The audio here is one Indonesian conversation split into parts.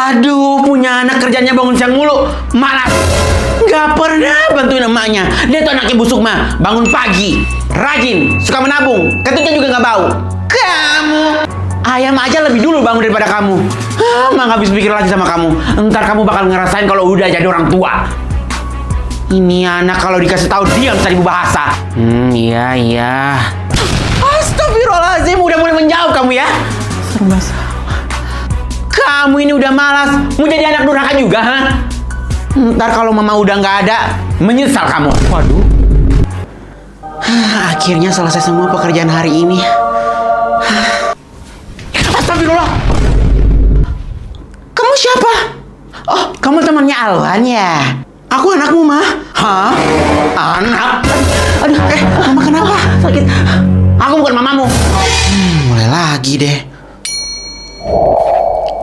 Aduh, punya anak kerjanya bangun siang mulu, malas. Gak pernah bantuin emaknya. Dia tuh anaknya busuk mah, bangun pagi, rajin, suka menabung, ketutnya juga gak bau. Kamu, ayam aja lebih dulu bangun daripada kamu. Mak gak habis pikir lagi sama kamu. Ntar kamu bakal ngerasain kalau udah jadi orang tua. Ini anak kalau dikasih tahu diam seribu bahasa. Iya. Astagfirullahaladzim, udah mulai menjauh kamu ya. Serba salah. Kamu ini udah malas, mau jadi anak durhaka juga, ha? Ntar kalau mama udah nggak ada, menyesal kamu. Waduh. Akhirnya selesai semua pekerjaan hari ini. Astagfirullah. Kamu siapa? Oh, kamu temannya Alwan ya? Aku anakmu, mah. Hah? Anak? Aduh, mama kenapa? Sakit. Aku bukan mamamu. Mulai lagi deh.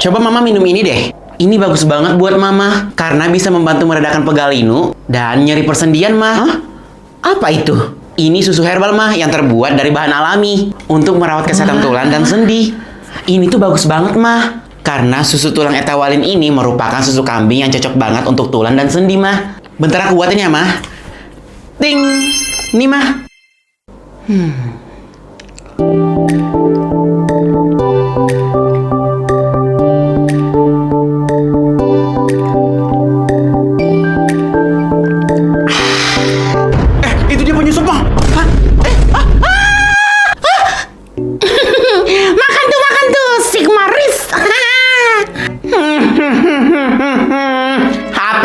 Coba mama minum ini deh. Ini bagus banget buat mama. Karena bisa membantu meredakan pegal linu dan nyeri persendian, mah. Hah? Apa itu? Ini susu herbal, mah, yang terbuat dari bahan alami. Untuk merawat kesehatan tulang dan sendi. Ini tuh bagus banget, mah. Karena susu tulang etawalin ini merupakan susu kambing yang cocok banget untuk tulang dan sendi, mah. Bentar aku buatin ya, mah. Ting! Nih, mah. Itu dia penyusup, mah. Hah? Makan tuh, Sigmaris. HP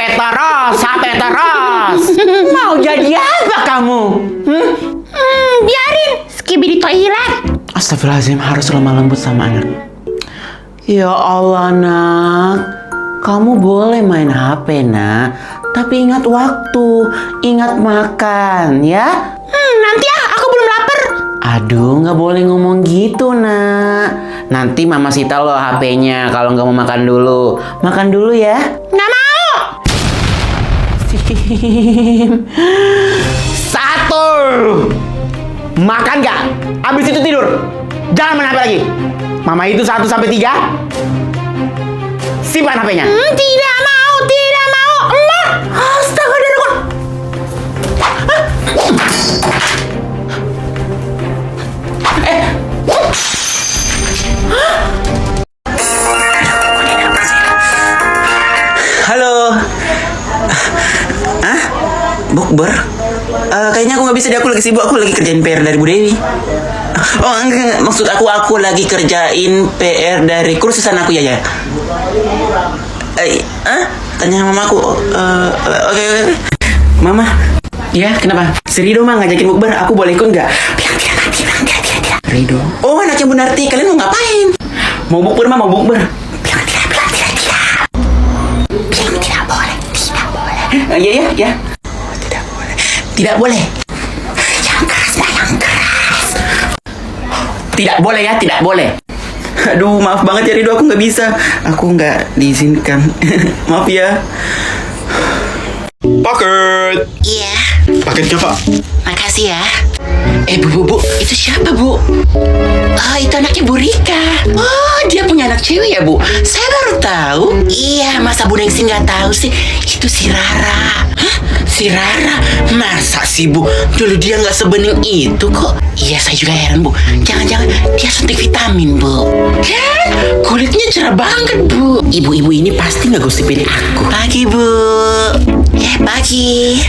terus. Mau jadi apa kamu? Biarin, skibidi toilet. Astagfirullahaladzim, harus lemah lembut sama anak. Ya Allah, nak. Kamu boleh main HP, nak. Tapi ingat waktu, ingat makan, ya? Nanti aku belum lapar. Aduh, nggak boleh ngomong gitu, nak. Nanti mama sita lo HP-nya kalau nggak mau makan dulu. Makan dulu ya. Nggak mau. Satu. Makan nggak? Abis itu tidur. Jangan main HP lagi. Mama itu 1 sampai 3. Simpan HP-nya. Tidak mau. Emak. Astagfirullah. Halo. Bukber? Kayaknya aku nggak bisa deh, aku lagi sibuk, aku lagi kerjain PR dari Bu Dewi. Oh enggak, maksud aku lagi kerjain PR dari kursusan aku ya. Tanya mama aku. Oke. Mama. Ya, kenapa? Si Rido mah ngajakin bukber, aku boleh ikut nggak? Bilang tidak. Rido. Oh, anaknya Bu Narti, kalian mau ngapain? Mau bukber mah, mau bukber. Bilang tidak. Bilang tidak boleh. Iya. Tidak boleh. Yang keras. Tidak boleh ya, tidak boleh. Aduh, maaf banget ya Rido, aku nggak bisa. Aku nggak diizinkan. Maaf ya. Paket. Iya. Paketnya, Pak. Makasih ya. Bu, itu siapa, Bu? Itu anaknya Bu Rika. Oh, dia punya anak cewek ya, Bu? Saya baru tahu. Iya, masa Bu Nengsi nggak tahu sih? Itu si Rara. Hah? Si Rara? Masa sih, Bu? Dulu dia nggak sebening itu kok. Iya, saya juga heran, Bu. Jangan-jangan dia suntik vitamin, Bu. Kan? Kulitnya cerah banget, Bu. Ibu-ibu ini pasti ngegosipin aku. Pagi, Bu. Pagi.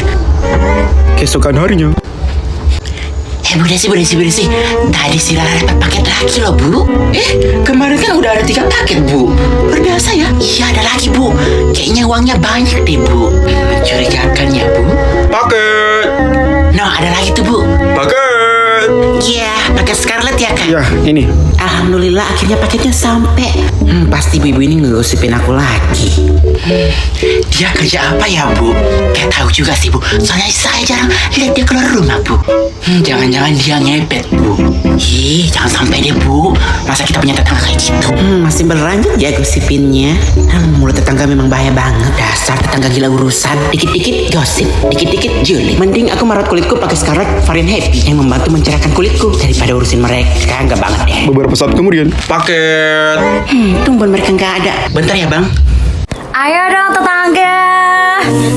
Keesokan harinya. Bu Desi. Tadi si Rara dapat paket lagi loh, Bu. Kemarin kan udah ada 3 paket, Bu. Berbiasa ya? Iya, ada lagi, Bu. Kayaknya uangnya banyak deh, Bu. Mencurigakan ya, Bu. Paket. Ada lagi tuh, Bu. Paket. Iya, paket paket Scarlett ya kak? Ya, ini. Alhamdulillah akhirnya paketnya sampai. Pasti ibu ini ngegosipin aku lagi. Dia kerja apa ya bu? Gak tahu juga sih bu. Soalnya saya jarang lihat dia keluar rumah bu. Jangan-jangan dia ngepet bu. Ih, jangan sampai deh bu. Masa kita punya tetangga kayak gitu? Masih berlanjut ya gosipinnya. Mulut tetangga memang bahaya banget. Dasar tetangga gila urusan. Dikit-dikit gosip, dikit-dikit julid. Mending aku merawat kulitku pakai Scarlett varian Happy yang membantu mencerahkan kulitku daripada urusin mereka. Enggak banget deh. Beberapa saat kemudian, paket. Tumben mereka nggak ada. Bentar ya bang. Ayo dong tetangga,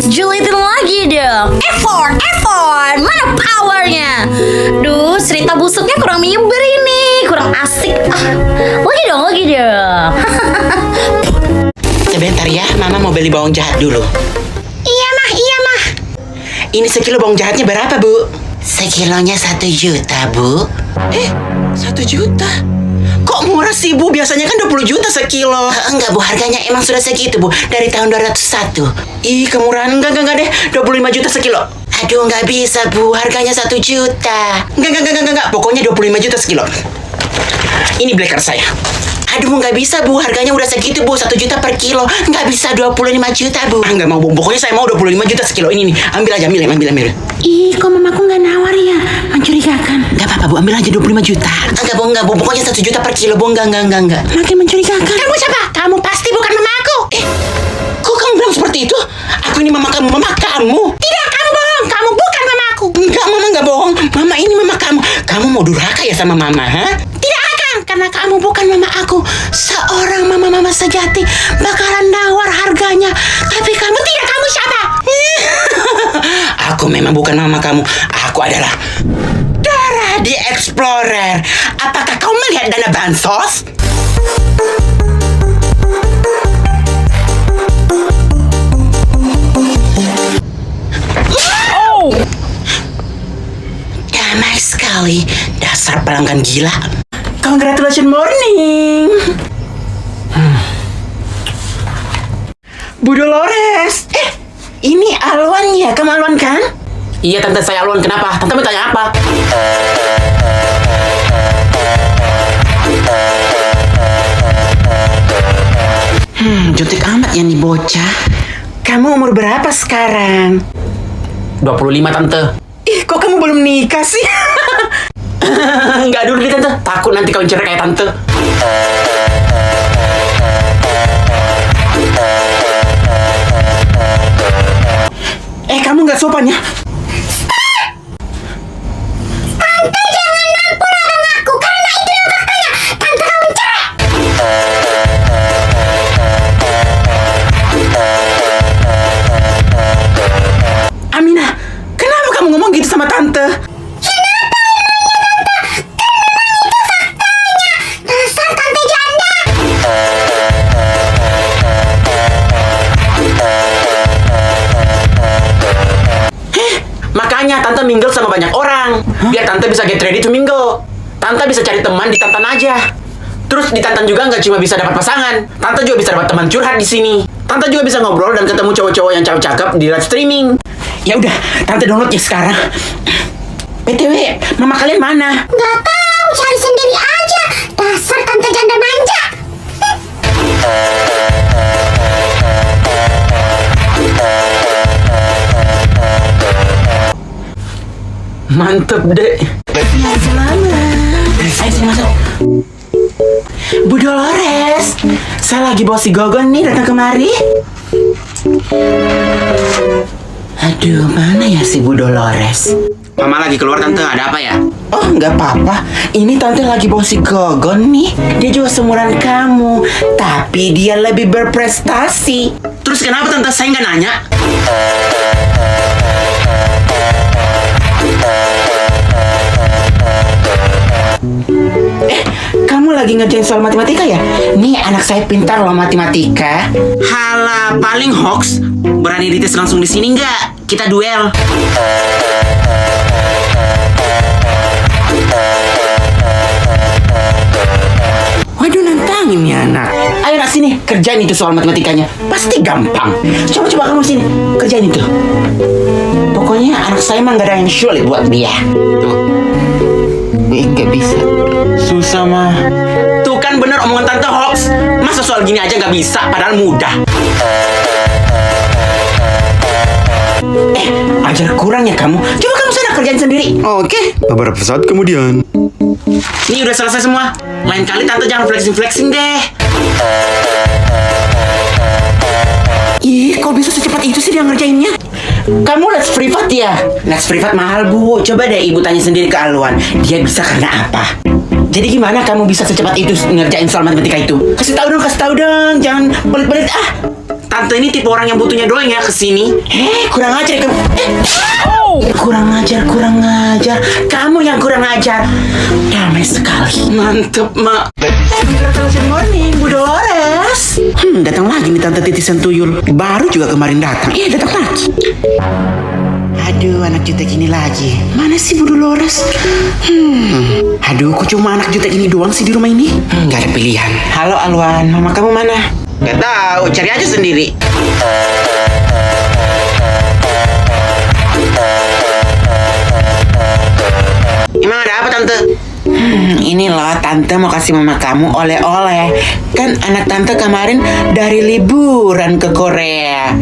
julitin lagi dong. Effort, mana powernya? Duh, cerita busuknya kurang menyebar ini, kurang asik. Lagi dong. Sebentar ya, mama mau beli bawang jahat dulu. Iya mah. Ini sekilo bawang jahatnya berapa bu? Sekilonya 1 juta bu. 1 juta? Kok murah sih bu? Biasanya kan 20 juta sekilo. Enggak bu, harganya emang sudah segitu bu. Dari tahun 201. Ih kemurahan. Enggak deh. 25 juta sekilo. Aduh nggak bisa bu, harganya 1 juta. Enggak. Pokoknya 25 juta sekilo. Ini blacker saya. Aduh nggak bisa bu, harganya udah segitu bu, 1 juta per kilo. Nggak bisa 25 juta bu. Nggak mau bu, pokoknya saya mau 25 juta sekilo. Ini nih, ambil aja, ambil. Ih, kok mamaku nggak nawar ya? Mencurigakan. Nggak apa-apa bu, ambil aja 25 juta. Enggak bu, pokoknya 1 juta per kilo bu. Enggak. Makin mencurigakan. Kamu siapa? Kamu pasti bukan mama aku. Kok kamu bilang seperti itu? Aku ini mama kamu. Tidak, kamu bohong. Kamu bukan mama aku. Enggak, mama nggak bohong. Mama ini mama kamu. Kamu mau durhaka ya sama mama, ha? Tidak akan, karena kamu bukan mama aku. Seorang mama sejati bakalan nawar harganya. Tapi kamu tidak, kamu siapa? Aku memang bukan mama kamu. Aku adalah Dora the Explorer. Apakah kau melihat dana bansos? Damai sekali, dasar pelanggan gila. Congratulations morning. Bu Dolores. Ini Alwan ya? Kamu Alwan kan? Iya tante, saya Alwan. Kenapa? Tante mau tanya apa? Jutek amat ya nih bocah. Kamu umur berapa sekarang? 25 tante. Ih, kok kamu belum nikah sih? Enggak dulu deh tante. Takut nanti kau cerai kayak tante. Kamu nggak sopan ya? Tante jangan mampu larang aku karena itu yang faktanya. Tante kamu cerai. Aminah, kenapa kamu ngomong gitu sama tante? Kenapa emangnya tante? Kan memang itu faktanya. Dasar tante janda. Makanya tante mingle sama banyak orang. Biar tante bisa get ready to mingle. Tante bisa cari teman di Tantan aja. Terus di Tantan juga nggak cuma bisa dapat pasangan. Tante juga bisa dapat teman curhat di sini. Tante juga bisa ngobrol dan ketemu cowok-cowok yang cakep-cakep di live streaming. Ya udah, tante download ya sekarang. BTW, mama kalian mana? Gak tahu, cari sendiri aja. Dasar tante janda manja. Mantep deh. Ayo sini masuk. Bu Dolores, saya lagi bawa si Gogon nih datang kemari. Aduh, mana ya si Bu Dolores? Mama lagi keluar tante, ada apa ya? Oh, nggak apa-apa. Ini tante lagi bawa si Gogon nih. Dia juga seumuran kamu, tapi dia lebih berprestasi. Terus kenapa tante saya nggak nanya? Kamu lagi ngerjain soal matematika ya? Nih anak saya pintar loh matematika. Halah, paling hoax. Berani dites langsung di sini nggak? Kita duel. Waduh, nantangin nih anak. Ayo nak sini, kerjain itu soal matematikanya. Pasti gampang. Coba kamu sini, kerjain itu. Pokoknya anak saya emang gak ada yang sulit buat dia. Tuh. Nggak bisa. Susah mah. Tuh kan bener omongan Tante hoax. Masa soal gini aja nggak bisa, padahal mudah. Ajar kurang ya kamu. Coba kamu sana kerjain sendiri. Oke. Beberapa saat kemudian. Ini udah selesai semua. Lain kali Tante jangan flexing-flexing deh. Ih, kok bisa secepat itu sih dia ngerjainnya? Kamu les privat ya? Les privat mahal, Bu. Coba deh Ibu tanya sendiri ke Alwan. Dia bisa karena apa? Jadi gimana kamu bisa secepat itu ngerjain soal matematika itu? Kasih tahu dong. Jangan pelit-pelit ah. Tante ini tipe orang yang butuhnya doang ya kesini. Kurang ajar kamu. Kurang ajar. Kamu yang kurang ajar. Damai sekali. Mantep, Mak. Good morning, Bu Dolores. Datang lagi nih Tante titisan tuyul. Baru juga kemarin datang. Datang lagi. Aduh, anak jutek ini lagi. Mana sih Bu Dolores? Aduh, kok cuma anak jutek ini doang sih di rumah ini? Gak ada pilihan. Halo Alwan, mama kamu mana? Gak tahu, cari aja sendiri. Emang ada apa Tante? Ini loh Tante mau kasih mama kamu oleh-oleh. Kan anak Tante kemarin dari liburan ke Korea.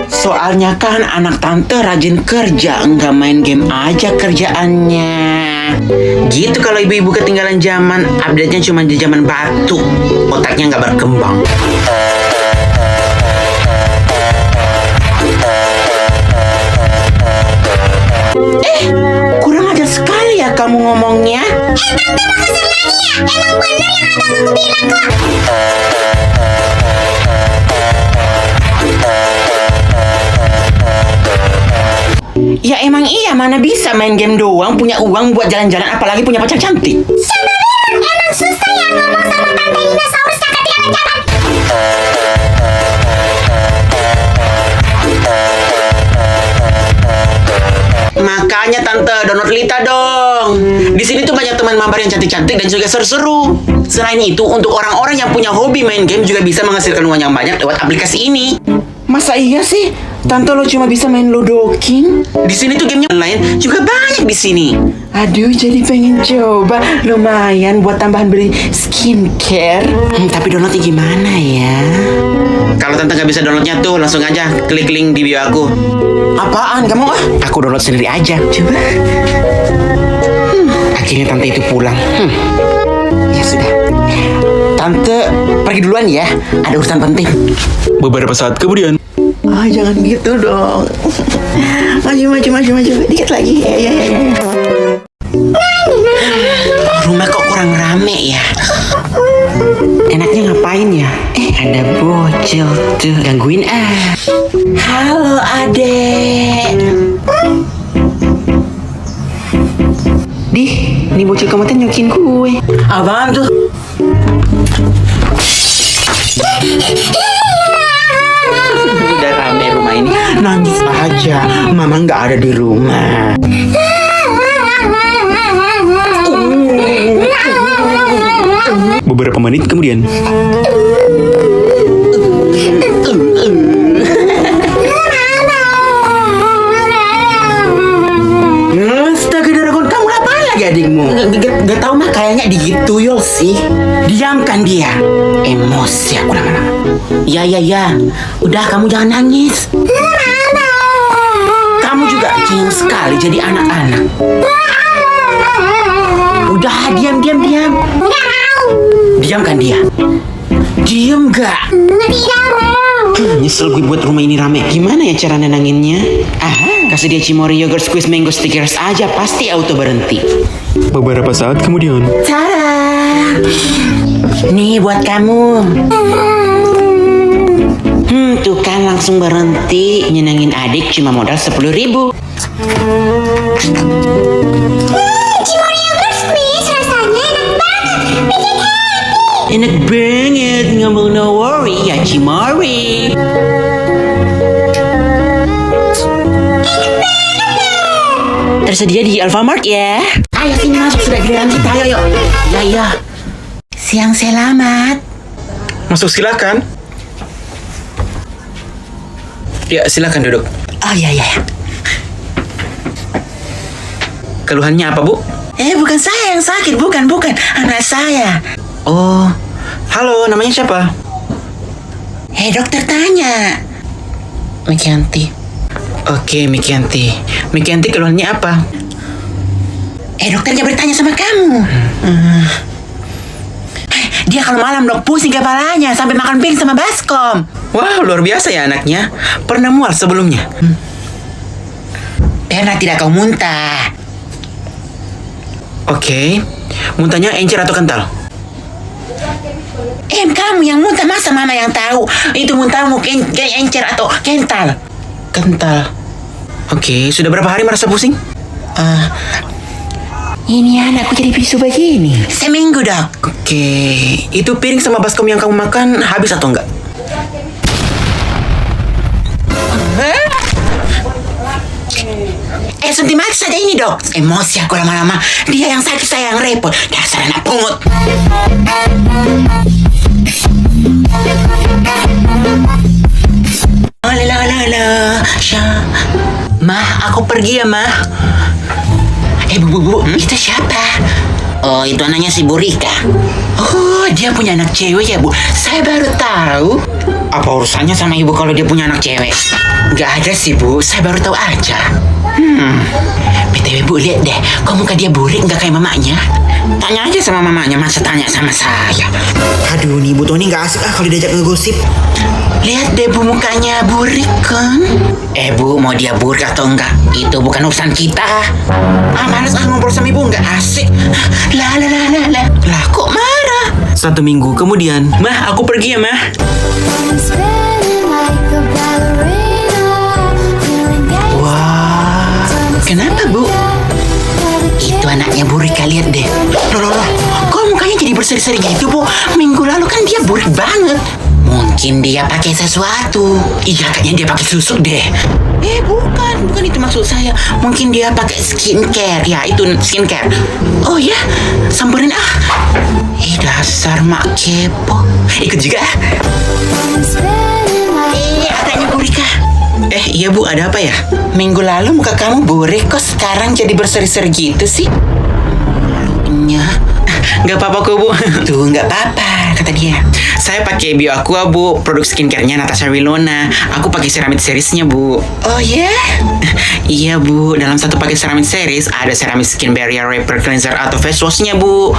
Soalnya kan anak Tante rajin kerja, nggak main game aja kerjaannya. Gitu kalau ibu-ibu ketinggalan zaman, update-nya cuma di zaman batu. Otaknya nggak berkembang. Kurang ajar sekali ya kamu ngomongnya. Tante mau kesel lagi ya? Emang bener yang abang aku bilang kok. Ya emang iya, mana bisa main game doang, punya uang buat jalan-jalan, apalagi punya pacar cantik. Sama bener, emang susah ya ngomong sama Tante Dinosaurus yang ketinggalan zaman. Makanya Tante download Lita dong. Di sini tuh banyak teman mabar yang cantik-cantik dan juga seru-seru. Selain itu, untuk orang-orang yang punya hobi main game juga bisa menghasilkan uang yang banyak lewat aplikasi ini. Masa iya sih? Tante lo cuma bisa main Ludo King? Di sini tuh gamenya online juga banyak di sini. Aduh, jadi pengen coba. Lumayan buat tambahan beli skincare. Tapi downloadnya gimana ya? Kalau Tante nggak bisa downloadnya tuh, langsung aja klik link di bio aku. Apaan kamu? Aku download sendiri aja. Coba. Akhirnya Tante itu pulang. Ya sudah. Tante pergi duluan ya. Ada urusan penting. Beberapa saat kemudian. Jangan gitu dong. Maju. Dikit lagi. Ya. Rumah kok kurang rame ya? Enaknya ngapain ya? Ada bocil tuh. Gangguin ah. Halo adek. Dih, ini bocil kamu tuh nyokin kue. Apaan tuh? Udah rame rumah ini. Nangis aja, mama nggak ada di rumah. Beberapa menit kemudian. Astaga Dragon, kamu ngapain lagi adikmu? Gak tau mah kayaknya digituyul sih. Diamkan dia. Emosi aku lama-lama. Ya. Udah kamu jangan nangis. Kamu juga cengeng sekali jadi anak-anak. Udah diam. Diamkan dia. Diam gak? Nyesel gue buat rumah ini rame. Gimana ya cara nenanginnya? Kasih dia Cimori yogurt squeeze mango stickers aja, pasti auto berhenti. Beberapa saat kemudian. Tada! Nih buat kamu. Tuh kan langsung berhenti. Nyenengin adik cuma modal 10.000. Cimori yogurt squeeze rasanya enak banget. Bikin happy. Enak banget, nggak mau no worry ya Cimori. Tersedia di Alfamart ya. Ayo sini masuk, sudah giliran kita, ayo. Ya. Siang selamat. Masuk silakan. Ya, silakan duduk. Oh iya, iya. Keluhannya apa, Bu? Bukan saya yang sakit, bukan. Anak saya. Oh, halo, namanya siapa? Dokter tanya. Mikianti. Oke, Mikianti. Mikianti keluhannya apa? Dokternya bertanya sama kamu. Dia kalau malam dok pusing kepalanya sampai makan pink sama baskom. Wah, luar biasa ya anaknya. Pernah mual sebelumnya? Pernah tidak kau muntah? Oke. Muntahnya encer atau kental? Kamu yang muntah, masa mama yang tahu? Itu muntahmu encer atau kental? Kental. Oke, sudah berapa hari merasa pusing? Ini anakku jadi bisu begini. Seminggu dok. Oke, itu piring sama baskom yang kamu makan habis atau enggak? Suntik mati saja ini dok. Emosi aku lama-lama. Dia yang sakit, saya yang repot. Dasar anak pungut. Mah, aku pergi ya mah. Bu, itu siapa? Oh, itu anaknya si Burika. Oh, dia punya anak cewek ya, Bu. Saya baru tahu. Apa urusannya sama ibu kalau dia punya anak cewek? Nggak ada sih, Bu. Saya baru tahu aja. BTW, Bu, lihat deh. Kok muka dia burik nggak kayak mamanya? Tanya aja sama mamanya, masa tanya sama saya. Aduh, nih Bu Tony nggak asik kalau diajak ngegosip. Lihat deh, Bu, mukanya burik kan? Bu, mau dia burik atau enggak? Itu bukan urusan kita. Males ngobrol sama ibu, nggak asik. Lah, kok marah? 1 minggu kemudian, Mah, aku pergi ya, Mah. Wah, kenapa, Bu? Itu anaknya Burika, lihat deh. Loh, kok mukanya jadi berseri-seri gitu, Bu? Minggu lalu kan dia burik banget. Mungkin dia pakai sesuatu. Iya, kayaknya dia pakai susuk deh. Bukan itu maksud saya. Mungkin dia pakai skincare. Ya, itu skincare. Oh ya, samperin ah. Dasar mak kepo. Ikut juga. Adanya Burika. Iya Bu, ada apa ya? Minggu lalu muka kamu burik, kok sekarang jadi berseri-seri gitu sih? Malunya. Nggak apa-apa kok Bu. Tuh, nggak apa-apa, kata dia. Saya pakai Bio Aqua Bu, produk skincare-nya Natasha Wilona. Aku pakai Ceramide series-nya Bu. Oh ya? Iya Bu, dalam satu paket Ceramide series ada Ceramide Skin Barrier Repair Cleanser atau face wash-nya Bu.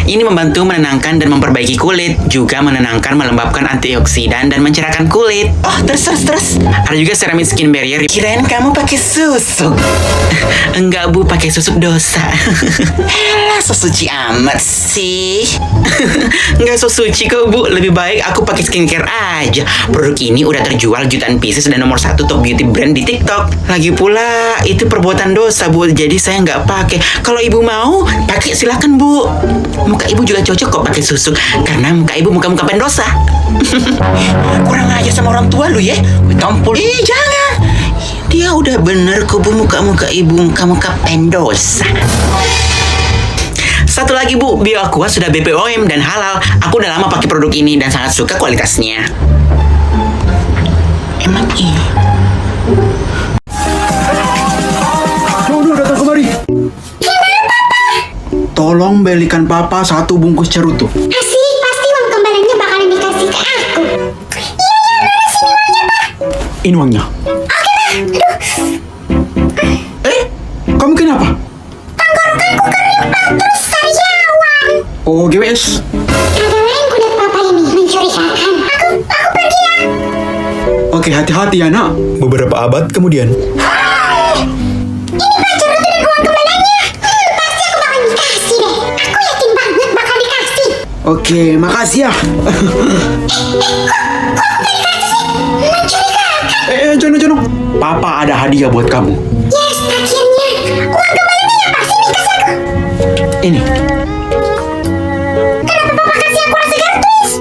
Ini membantu menenangkan dan memperbaiki kulit, juga menenangkan, melembabkan antioksidan dan mencerahkan kulit. Oh, terus. Ada juga Ceramide Skin Barrier. Kirain kamu pakai susuk. Enggak Bu, pakai susuk dosa. So suci amat sih. Nggak so suci kok Bu, lebih baik aku pakai skincare aja. Produk ini udah terjual jutaan pieces dan nomor 1 top beauty brand di TikTok. Lagi pula itu perbuatan dosa Bu, jadi saya nggak pakai. Kalau ibu mau pakai silakan Bu. Muka ibu juga cocok kok pakai susuk, karena muka ibu muka-muka pendosa. Kurang aja sama orang tua lu ya. Tampol. Jangan. Dia udah bener kok Bu, muka-muka ibu muka-muka pendosa. Satu lagi Bu, Bio Aqua sudah BPOM dan halal. Aku udah lama pakai produk ini dan sangat suka kualitasnya. Emang iya? Dodo datang kemari. Tolong belikan Papa 1 bungkus cerutu. Asik, pasti uang kembaliannya bakalan dikasih ke aku. Iya, mana sini uangnya, Pak? Ini uangnya. Kamu kenapa? Tenggorokanku kering, Pak, terus sariawan. Oh, GWS. Ada lain kulit Papa ini mencurigakan. Aku pergi ya. Oke, hati-hati ya, Nak. Beberapa abad kemudian. Ini Pak Cerutu dan uang kembaliannya. Pasti aku bakal dikasih deh. Aku yakin banget bakal dikasih. Oke, makasih ya. Jono. Papa ada hadiah buat kamu. Yes, akhirnya. Uang kembaliannya apa sih, Mika Saku? Ini. Kenapa Papa kasih aku rasa gratis?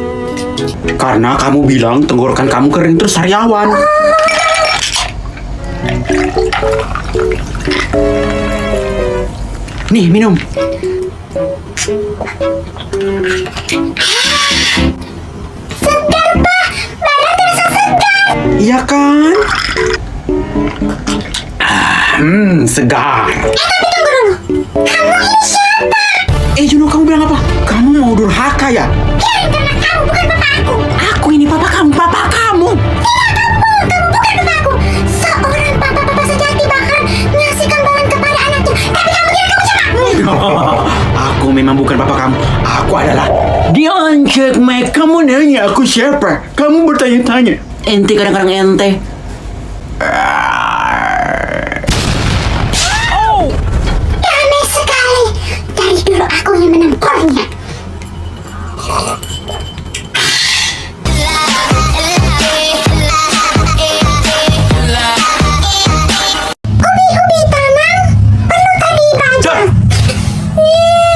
Karena kamu bilang tenggorokan kamu kering terus sariawan. Nih, minum. Segar, Pak. Badan terasa segar. Iya kan? Segar. Tapi tunggu dulu. Kamu ini siapa? Juno, kamu bilang apa? Kamu mau durhaka ya? Ya, karena kamu bukan papa aku. Aku ini papa kamu, papa kamu. Tidak, kamu bukan papa aku. Seorang papa sejati bahkan ngasih kembalian kepada anaknya. Tapi kamu kira kamu siapa? Aku memang bukan papa kamu. Aku adalah Diancek Mike. Kamu nanya aku siapa? Kamu bertanya-tanya. Ente kadang-kadang ente. Aneh sekali. Dari dulu aku yang menempornya. Ubi tanam perlu tadi banyak.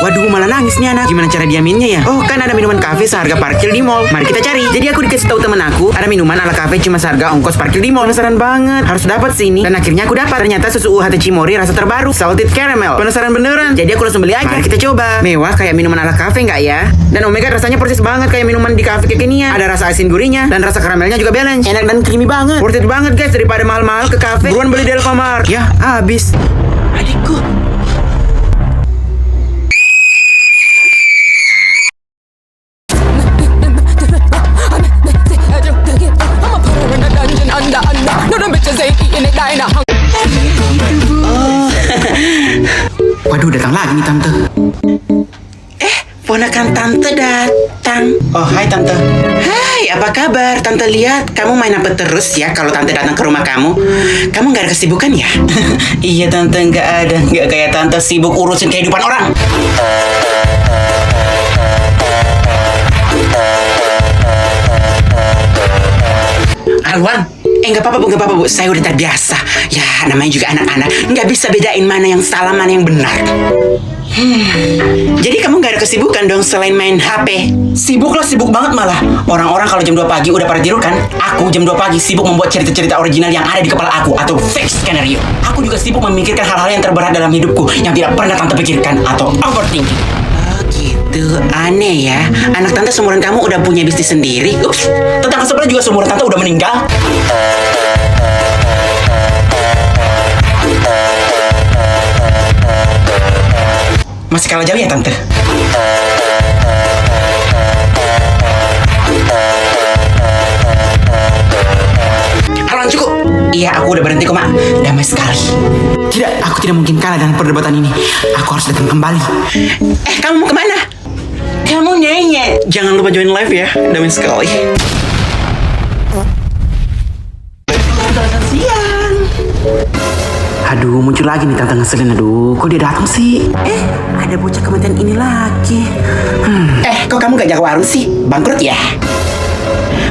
Waduh, malah nangis nih anak. Gimana cara diaminnya ya? Oh, kan ada minuman kafe seharga parkir di mall. Mari kita cari. Jadi aku dikasih tahu temen aku, ada minuman ala kafe cuma seharga ongkos parkir di mall. Penasaran banget. Harus dapat sini. Dan akhirnya aku dapat. Ternyata susu UHT Cimory rasa terbaru, salted caramel. Penasaran beneran. Jadi aku langsung beli aja. Mari kita coba. Mewah kayak minuman ala kafe nggak ya? Dan Omega rasanya persis banget kayak minuman di kafe kekinian. Ada rasa asin gurihnya dan rasa karamelnya juga balance. Enak dan creamy banget. Worth it banget guys, daripada mahal-mahal ke kafe. Buruan beli di Alfamart. Ya, habis. Adikku. Waduh, datang lagi nih tante. Ponakan tante datang. Oh, hai tante. Hai, apa kabar? Tante lihat kamu main apa terus ya kalau tante datang ke rumah kamu. Kamu nggak ada kesibukan ya? Iya tante, nggak ada. Nggak kayak tante sibuk urusin kehidupan orang. Alwan, nggak apa-apa bu, nggak apa-apa bu. Saya udah terbiasa. Ya, namanya juga anak-anak. Nggak bisa bedain mana yang salah, mana yang benar. Jadi kamu nggak ada kesibukan dong selain main HP? Sibuk lah, sibuk banget malah. Orang-orang kalau jam 2 pagi udah pada tidur kan? Aku jam 2 pagi sibuk membuat cerita-cerita original yang ada di kepala aku atau fake skenario. Aku juga sibuk memikirkan hal-hal yang terberat dalam hidupku yang tidak pernah tante pikirkan atau overthinking. Oh gitu, aneh ya. Anak tante seumuran kamu udah punya bisnis sendiri. Ups, tetangga sebelah juga seumuran tante udah meninggal. Masih kalah jauh ya tante? Alwan cukup. Iya, aku udah berhenti kok mak. Damai sekali. Tidak, aku tidak mungkin kalah dalam perdebatan ini. Aku harus datang kembali. Kamu mau kemana? Kamu nyanyi. Jangan lupa join live ya. Damai sekali. Siang. Aduh, muncul lagi nih tante ngeselin. Aduh, kok dia datang sih? Ada bocah kementerian ini lagi. Kok kamu gak jaga warung sih? Bangkrut ya?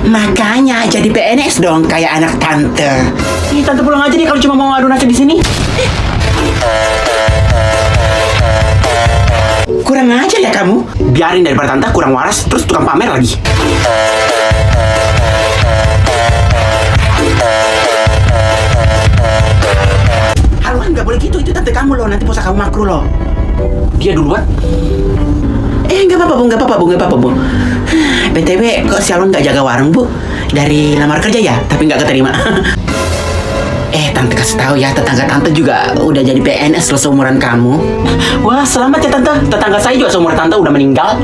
Makanya jadi PNS dong kayak anak tante. Ih, tante pulang aja deh kalau cuma mau adu nasib di sini. Kurang ajar ya kamu. Biarin daripada tante kurang waras terus tukang pamer lagi. Alwan gak boleh gitu, itu tante kamu loh. Nanti posa kamu makruh loh. Dia duluan. Gak apa-apa bu, gak apa-apa bu, gak apa-apa bu. BTW, kok si Alwan gak jaga warung bu? Dari lamar kerja ya, tapi gak keterima. Tante kasih tahu ya, tetangga tante juga udah jadi PNS loh seumuran kamu. Wah, selamat ya tante. Tetangga saya juga seumuran tante udah meninggal.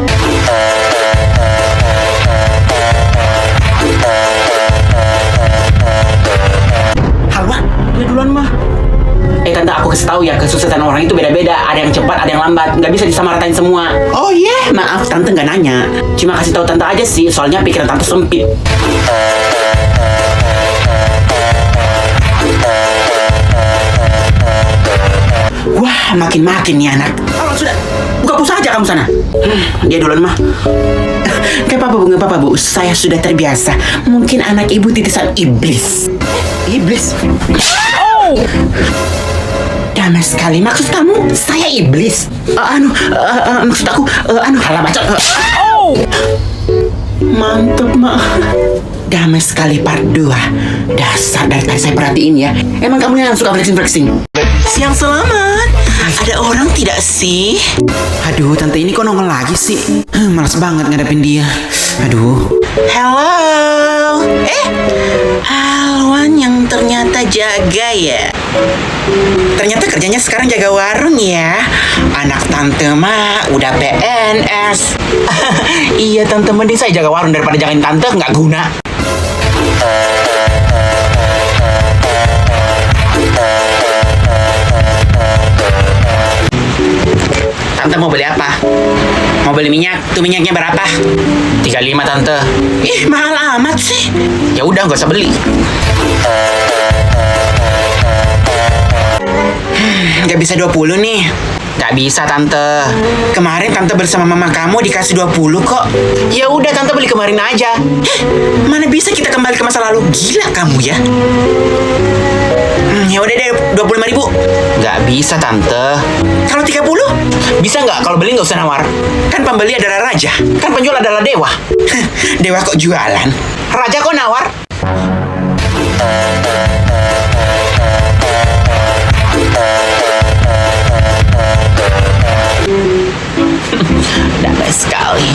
Alwan, Dia duluan mah. tante aku kasih tahu ya, kesuksesan orang itu beda-beda. Ada yang cepat, ada yang lambat. Nggak bisa disamaratain semua. Oh iya, maaf tante nggak nanya. Cuma kasih tahu tante aja sih, soalnya pikiran tante sempit. Wah, makin-makin nih anak. Oh, sudah. Buka pulsa aja kamu sana. Dia duluan mah. Gak apa-apa bu, gak apa-apa bu. Saya sudah terbiasa. Mungkin anak ibu titisan iblis. Iblis? Oh! Damai sekali. Maksud kamu, saya iblis? Maksud aku, halah bacot. Mantap, mak. Damai sekali part 2. Dasar dari tadi saya perhatiin ya. Emang kamu yang suka flexing-flexing? Siang selamat. Ada orang tidak sih? Aduh, tante ini kok nongol lagi sih? Malas banget ngadepin dia. Aduh. Hello. Alwan yang ternyata jaga ya. Ternyata kerjanya sekarang jaga warung ya. Anak tante mah udah PNS. Iya tante, mending saya jaga warung daripada jagain tante, nggak guna. Tante mau beli apa? Mau beli minyak? Tuh minyaknya berapa? 35 tante. Ih, mahal amat sih. Ya udah nggak usah beli. Nggak bisa 20 nih. Nggak bisa tante. Kemarin tante bersama mama kamu dikasih 20 kok. Ya udah tante beli kemarin aja. Mana bisa kita kembali ke masa lalu? Gila kamu ya. Ya udah deh, 25.000. Nggak bisa tante. Kalau 30? Bisa nggak? Kalau beli nggak usah nawar. Kan pembeli adalah raja. Kan penjual adalah dewa. Dewa kok jualan? Raja kok nawar? Damai sekali.